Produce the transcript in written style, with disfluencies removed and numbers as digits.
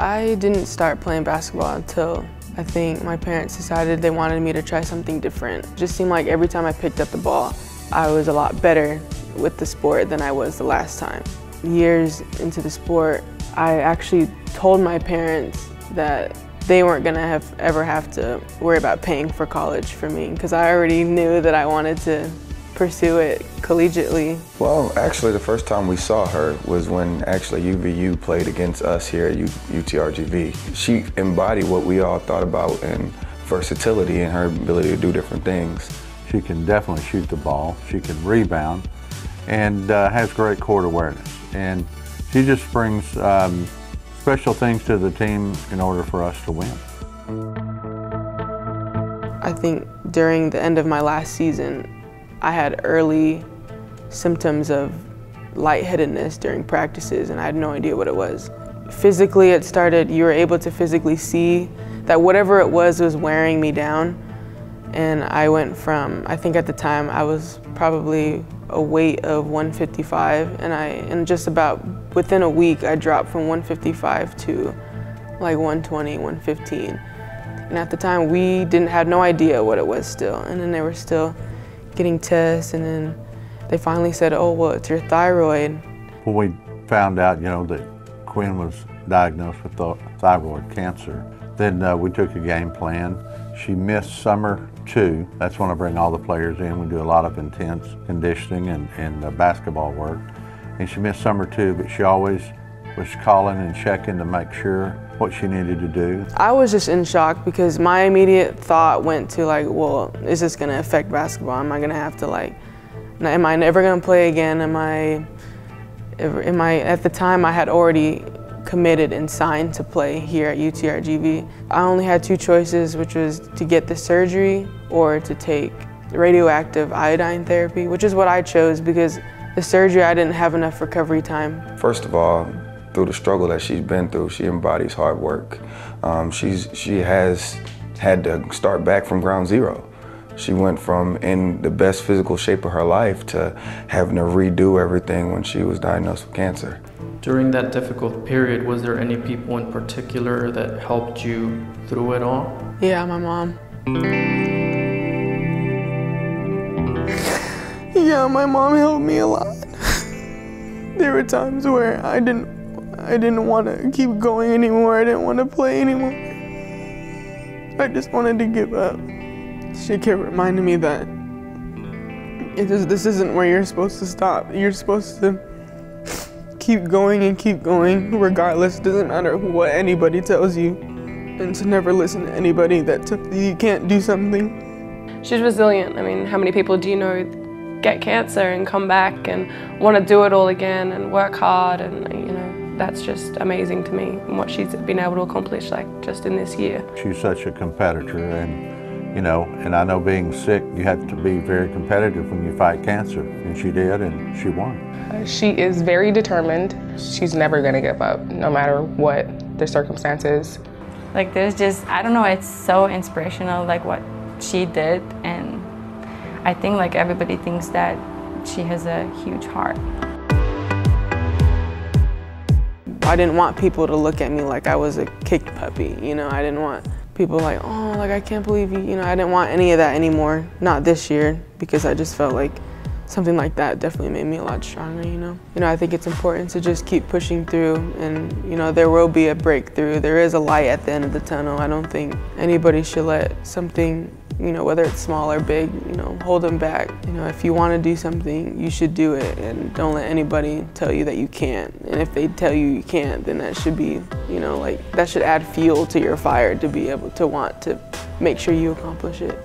I didn't start playing basketball until I think my parents decided they wanted me to try something different. It just seemed like every time I picked up the ball, I was a lot better with the sport than I was the last time. Years into the sport, I actually told my parents that they weren't gonna ever have to worry about paying for college for me, because I already knew that I wanted to pursue it collegiately. Well, actually the first time we saw her was when actually UVU played against us here at UTRGV. She embodied what we all thought about in versatility and her ability to do different things. She can definitely shoot the ball, she can rebound, and has great court awareness. And she just brings special things to the team in order for us to win. I think during the end of my last season, I had early symptoms of lightheadedness during practices, and I had no idea what it was. Physically, it started, you were able to physically see that whatever it was wearing me down. And I went from, I think at the time, I was probably a weight of 155, and just about within a week, I dropped from 155 to like 120, 115. And at the time, we had no idea what it was still. And then they were still getting tests, and then they finally said, oh, well, it's your thyroid. When we found out, that Quinn was diagnosed with thyroid cancer, then we took a game plan. She missed summer 2. That's when I bring all the players in. We do a lot of intense conditioning and basketball work. And she missed summer 2, but she always was calling and checking to make sure what she needed to do. I was just in shock because my immediate thought went to like, well, is this gonna affect basketball? Am I gonna have to am I never gonna play again? At the time I had already committed and signed to play here at UTRGV. I only had 2 choices, which was to get the surgery or to take radioactive iodine therapy, which is what I chose because the surgery, I didn't have enough recovery time. First of all, through the struggle that she's been through, she embodies hard work. She has had to start back from ground zero. She went from in the best physical shape of her life to having to redo everything when she was diagnosed with cancer. During that difficult period, was there any people in particular that helped you through it all? Yeah, my mom. Yeah, my mom helped me a lot. There were times where I didn't want to keep going anymore. I didn't want to play anymore. I just wanted to give up. She kept reminding me that this isn't where you're supposed to stop. You're supposed to keep going and keep going, regardless. It doesn't matter what anybody tells you, and to never listen to anybody that tells you can't do something. She's resilient. I mean, how many people do you know get cancer and come back and want to do it all again and work hard, and that's just amazing to me, and what she's been able to accomplish just in this year. She's such a competitor, and I know being sick, you have to be very competitive when you fight cancer, and she did, and she won. She is very determined. She's never gonna give up, no matter what the circumstances. There's just, I don't know, it's so inspirational, what she did, and I think everybody thinks that she has a huge heart. I didn't want people to look at me like I was a kicked puppy, I didn't want people oh, I can't believe you, I didn't want any of that anymore. Not this year, because I just felt like something like that definitely made me a lot stronger, I think it's important to just keep pushing through, and, there will be a breakthrough. There is a light at the end of the tunnel. I don't think anybody should let something, whether it's small or big, hold them back. If you want to do something, you should do it, and don't let anybody tell you that you can't. And if they tell you you can't, then that should be, that should add fuel to your fire to be able to want to make sure you accomplish it.